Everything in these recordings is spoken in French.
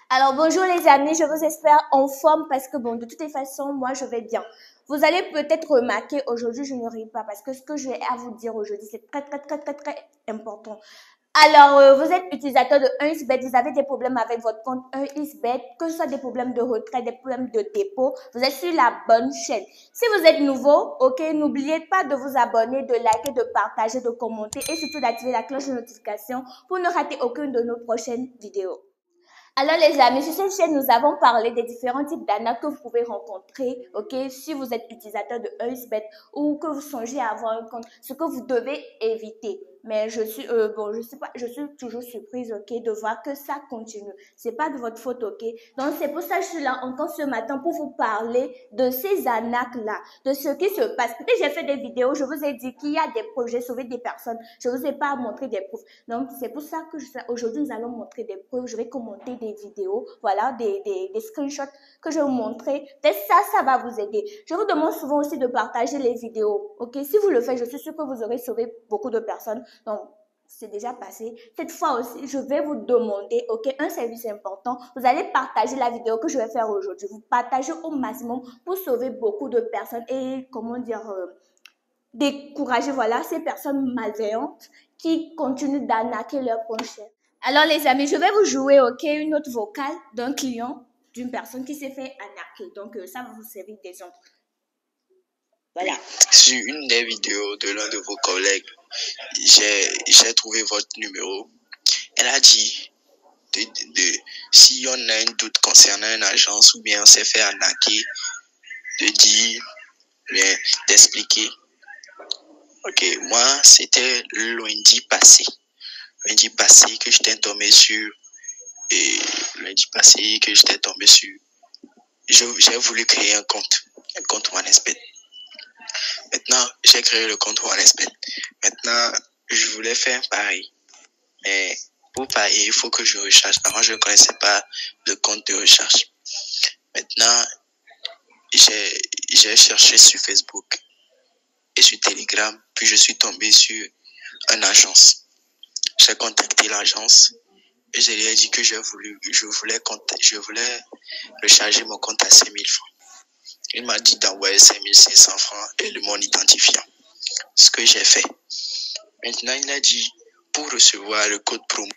Alors bonjour les amis, je vous espère en forme parce que bon, de toutes les façons, moi je vais bien. Vous allez peut-être remarquer aujourd'hui, je ne ris pas parce que ce que je vais à vous dire aujourd'hui, c'est très important. Alors, vous êtes utilisateur de 1xBet, vous avez des problèmes avec votre compte 1xBet, que ce soit des problèmes de retrait, des problèmes de dépôt, vous êtes sur la bonne chaîne. Si vous êtes nouveau, ok, n'oubliez pas de vous abonner, de liker, de partager, de commenter et surtout d'activer la cloche de notification pour ne rater aucune de nos prochaines vidéos. Alors les amis, sur cette chaîne, nous avons parlé des différents types d'arnaques que vous pouvez rencontrer, ok, si vous êtes utilisateur de 1xBet ou que vous songez à avoir un compte, ce que vous devez éviter. Mais je suis, je sais pas, je suis toujours surprise, ok, de voir que ça continue. C'est pas de votre faute, ok. Donc c'est pour ça que je suis là encore ce matin pour vous parler de ces arnaques-là, de ce qui se passe. Peut-être j'ai fait des vidéos, je vous ai dit qu'il y a des projets, sauver des personnes. Je vous ai pas montré des preuves. Donc c'est pour ça que aujourd'hui nous allons montrer des preuves. Je vais commenter des vidéos, voilà, des screenshots que je vais vous montrer. Peut-être ça va vous aider. Je vous demande souvent aussi de partager les vidéos, ok. Si vous le faites, je suis sûre que vous aurez sauvé beaucoup de personnes. Donc, c'est déjà passé. Cette fois aussi, je vais vous demander, ok, un service important. Vous allez partager la vidéo que je vais faire aujourd'hui. Vous partagez au maximum pour sauver beaucoup de personnes et, comment dire, décourager, voilà, ces personnes malveillantes qui continuent d'arnaquer leurs prochains. Alors, les amis, je vais vous jouer, ok, une autre vocale d'un client, d'une personne qui s'est fait arnaquer. Donc, ça va vous servir d'exemple. Voilà. Sur une des vidéos de l'un de vos collègues, j'ai trouvé votre numéro. Elle a dit si on a un doute concernant une agence ou bien on s'est fait arnaquer, de dire, bien, d'expliquer. Ok, moi, c'était lundi passé. Lundi passé que j'étais tombé sur. Et lundi passé que j'étais tombé sur. J'ai voulu créer un compte OneXBet. Maintenant, j'ai créé le compte OneXBet. Maintenant, je voulais faire pareil. Mais pour parier, il faut que je recharge. Avant, je ne connaissais pas le compte de recharge. Maintenant, j'ai cherché sur Facebook et sur Telegram, puis je suis tombé sur une agence. J'ai contacté l'agence et je lui ai dit que je voulais recharger mon compte à 5 000 francs. Il m'a dit d'envoyer 5 500 francs et mon identifiant. Ce que j'ai fait. Maintenant, il a dit pour recevoir le code promo.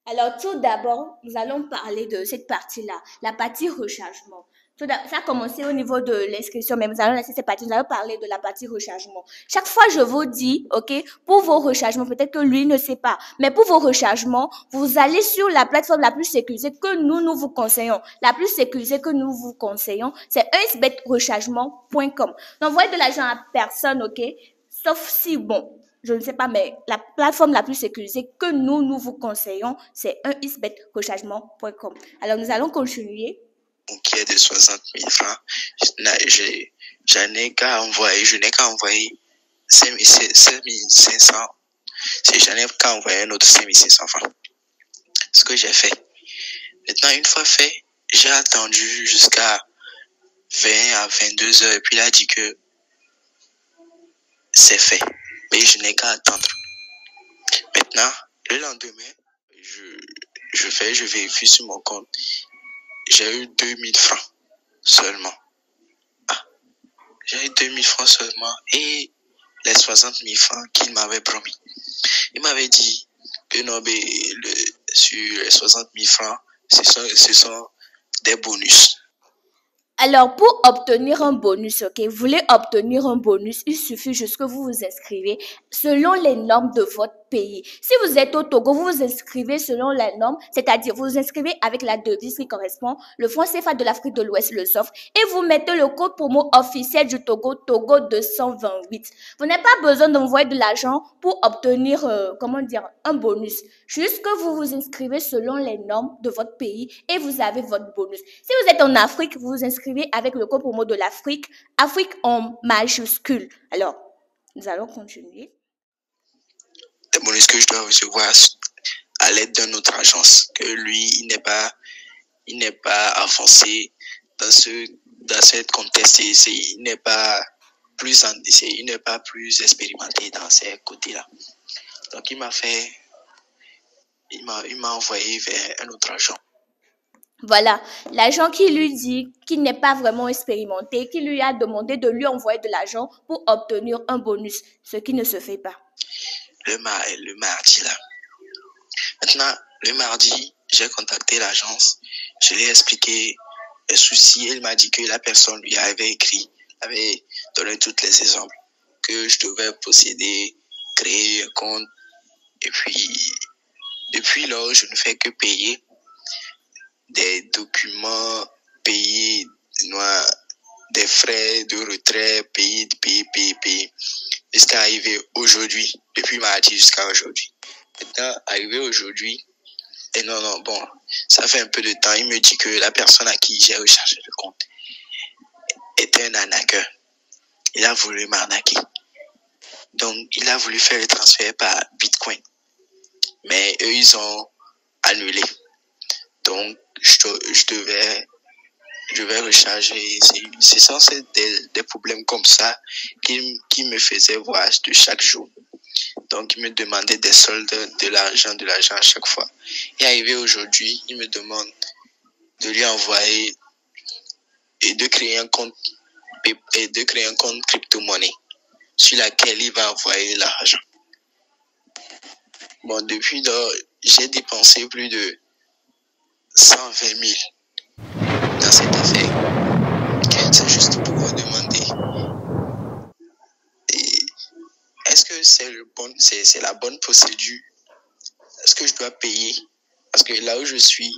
Alors, tout d'abord, nous allons parler de cette partie-là, la partie rechargement. Ça a commencé au niveau de l'inscription, mais nous allons laisser cette partie, nous allons parler de la partie rechargement. Chaque fois, je vous dis, ok, pour vos rechargements, peut-être que lui ne sait pas, mais pour vos rechargements, vous allez sur la plateforme la plus sécurisée que nous vous conseillons. La plus sécurisée que nous vous conseillons, c'est 1xbetrechargement.com. N'envoyez de l'argent à personne, ok, sauf si, bon, je ne sais pas, mais la plateforme la plus sécurisée que nous vous conseillons, c'est 1xbetrechargement.com. Alors, nous allons continuer. Qui est de 60 000 francs, je n'ai qu'à envoyer 5 500. Je n'ai qu'à envoyer un autre 5 500 francs. Ce que j'ai fait. Maintenant, une fois fait, j'ai attendu jusqu'à 20 à 22 heures et puis il a dit que c'est fait. Mais je n'ai qu'à attendre. Maintenant, le lendemain, je vérifie sur mon compte. J'ai eu 2000 francs seulement. J'ai eu 2000 francs seulement et les 60 000 francs qu'il m'avait promis. Il m'avait dit que non, mais sur les 60 000 francs, ce sont des bonus. Alors, pour obtenir un bonus, ok, vous voulez obtenir un bonus, il suffit juste que vous vous inscrivez selon les normes de votre pays. Si vous êtes au Togo, vous vous inscrivez selon les normes, c'est-à-dire vous vous inscrivez avec la devise qui correspond, le franc CFA de l'Afrique de l'Ouest, le SOF, et vous mettez le code promo officiel du Togo, Togo 228. Vous n'avez pas besoin d'envoyer de l'argent pour obtenir, un bonus. Juste que vous vous inscrivez selon les normes de votre pays et vous avez votre bonus. Si vous êtes en Afrique, vous vous inscrivez avec le code promo de l'Afrique, Afrique en majuscule. Alors, nous allons continuer. Des bonus que je dois recevoir à l'aide d'une autre agence, que lui, il n'est pas avancé dans cette contexte, il n'est pas plus expérimenté dans ces côtés-là. Donc il m'a envoyé vers un autre agent. Voilà, l'agent qui lui dit qu'il n'est pas vraiment expérimenté, qui lui a demandé de lui envoyer de l'argent pour obtenir un bonus, ce qui ne se fait pas. Le mardi, là. Maintenant, le mardi, j'ai contacté l'agence. Je lui ai expliqué les soucis. Elle m'a dit que la personne lui avait donné tous les exemples, que je devais posséder, créer un compte. Et puis, depuis lors, je ne fais que payer des documents, payer des frais de retrait, payer. Jusqu'à arriver aujourd'hui, depuis mardi jusqu'à aujourd'hui. Maintenant, arrivé aujourd'hui, et non, bon, ça fait un peu de temps, il me dit que la personne à qui j'ai rechargé le compte était un arnaqueur. Il a voulu m'arnaquer. Donc, il a voulu faire le transfert par Bitcoin. Mais eux, ils ont annulé. Donc, je devais recharger. C'est censé être des problèmes comme ça qui me faisaient voir de chaque jour. Donc, il me demandait des soldes, de l'argent à chaque fois. Et arrivé aujourd'hui, il me demande de lui envoyer et de créer un compte crypto-monnaie sur laquelle il va envoyer l'argent. Bon, depuis lors, j'ai dépensé plus de 120 000 dans cette affaire. C'est juste pour vous demander, est-ce que c'est la bonne procédure? Est-ce que je dois payer? Parce que là où je suis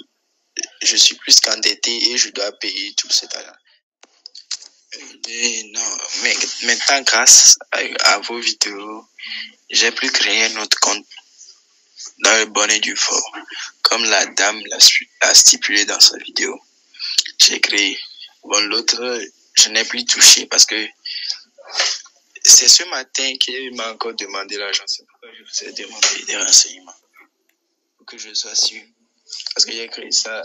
plus qu'endetté et je dois payer tout cet argent. Non, mais maintenant, grâce à vos vidéos, j'ai pu créer un autre compte dans le bon et du fort. Comme la dame l'a stipulé dans sa vidéo. J'ai créé. Bon, l'autre, je n'ai plus touché parce que c'est ce matin qu'il m'a encore demandé l'argent. C'est pourquoi je vous ai demandé des renseignements. Pour que je sois sûr. Parce que j'ai créé ça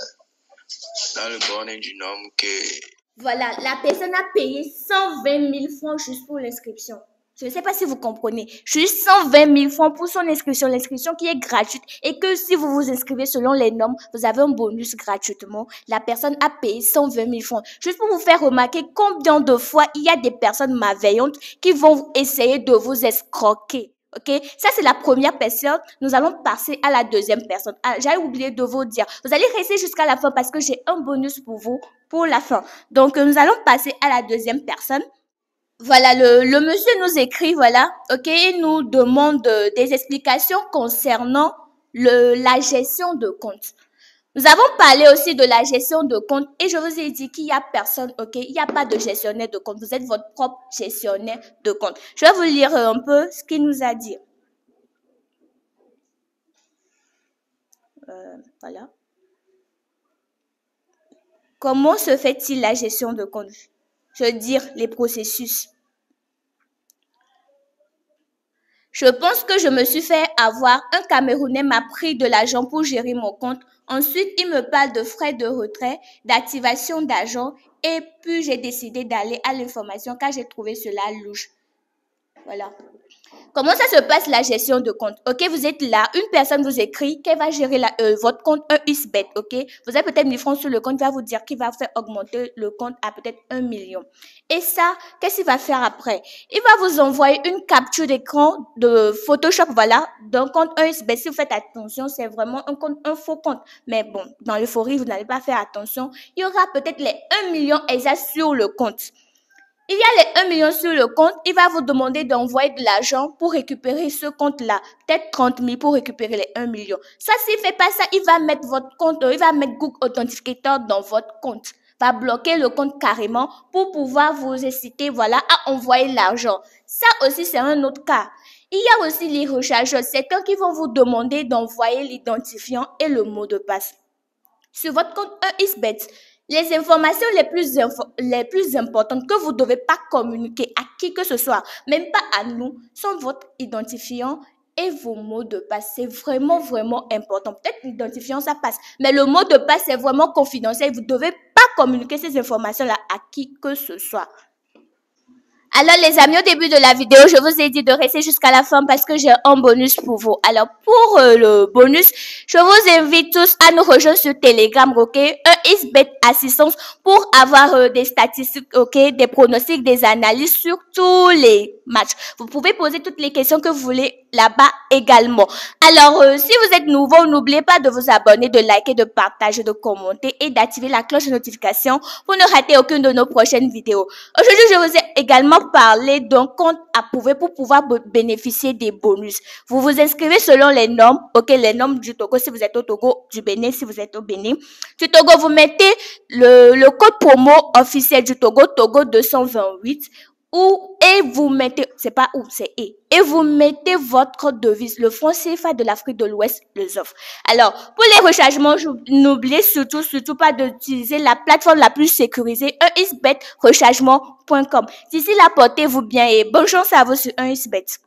dans le bon et du norme que... Voilà, la personne a payé 120 000 francs juste pour l'inscription. Je ne sais pas si vous comprenez. Juste 120 000 francs pour son inscription. L'inscription qui est gratuite et que si vous vous inscrivez selon les normes, vous avez un bonus gratuitement. La personne a payé 120 000 francs. Juste pour vous faire remarquer combien de fois il y a des personnes malveillantes qui vont essayer de vous escroquer. Ok, ça c'est la première personne. Nous allons passer à la deuxième personne. Ah, j'ai oublié de vous dire. Vous allez rester jusqu'à la fin parce que j'ai un bonus pour vous pour la fin. Donc nous allons passer à la deuxième personne. Voilà, le monsieur nous écrit, voilà, ok, il nous demande des explications concernant la gestion de compte. Nous avons parlé aussi de la gestion de compte et je vous ai dit qu'il n'y a personne, ok, il n'y a pas de gestionnaire de compte. Vous êtes votre propre gestionnaire de compte. Je vais vous lire un peu ce qu'il nous a dit. Voilà. Comment se fait-il la gestion de compte? Je veux dire, les processus. Je pense que je me suis fait avoir. Un Camerounais m'a pris de l'argent pour gérer mon compte. Ensuite, il me parle de frais de retrait, d'activation d'argent. Et puis, j'ai décidé d'aller à l'information car j'ai trouvé cela louche. Voilà. Comment ça se passe la gestion de compte? Ok, vous êtes là, une personne vous écrit qu'elle va gérer votre compte, un USBET, ok? Vous avez peut-être 1000 francs sur le compte, il va vous dire qu'il va faire augmenter le compte à peut-être 1 million. Et ça, qu'est-ce qu'il va faire après? Il va vous envoyer une capture d'écran de Photoshop, voilà, d'un compte USBET. Si vous faites attention, c'est vraiment un faux compte. Mais bon, dans l'euphorie, vous n'allez pas faire attention. Il y aura peut-être les 1 million exact sur le compte. Il y a les 1 million sur le compte, il va vous demander d'envoyer de l'argent pour récupérer ce compte-là. Peut-être 30 000 pour récupérer les 1 million. Ça, s'il ne fait pas ça, il va mettre votre compte, il va mettre Google Authenticator dans votre compte. Va bloquer le compte carrément pour pouvoir vous inciter, voilà, à envoyer l'argent. Ça aussi, c'est un autre cas. Il y a aussi les rechargeurs. C'est eux qui vont vous demander d'envoyer l'identifiant et le mot de passe. Sur votre compte USBET, les informations les plus importantes que vous ne devez pas communiquer à qui que ce soit, même pas à nous, sont votre identifiant et vos mots de passe. C'est vraiment, vraiment important. Peut-être l'identifiant, ça passe, mais le mot de passe, c'est vraiment confidentiel. Vous ne devez pas communiquer ces informations-là à qui que ce soit. Alors les amis, au début de la vidéo, je vous ai dit de rester jusqu'à la fin parce que j'ai un bonus pour vous. Alors pour le bonus, je vous invite tous à nous rejoindre sur Telegram, ok? Un XBet Assistance pour avoir des statistiques, ok? Des pronostics, des analyses sur tous les matchs. Vous pouvez poser toutes les questions que vous voulez là-bas également. Alors si vous êtes nouveau, n'oubliez pas de vous abonner, de liker, de partager, de commenter et d'activer la cloche de notification pour ne rater aucune de nos prochaines vidéos. Aujourd'hui, je vous ai également parlé d'un compte approuvé pour pouvoir bénéficier des bonus. Vous vous inscrivez selon les normes, ok, les normes du Togo si vous êtes au Togo, du Bénin si vous êtes au Bénin. Du Togo, vous mettez le code promo officiel du Togo, Togo 228, et vous mettez, c'est pas où, c'est et vous mettez votre devise, le franc CFA de l'Afrique de l'Ouest, le ZOF. Alors, pour les rechargements, n'oubliez surtout pas d'utiliser la plateforme la plus sécurisée, 1xBetRechargement.com. D'ici là, portez-vous bien et bonne chance à vous sur 1xBet.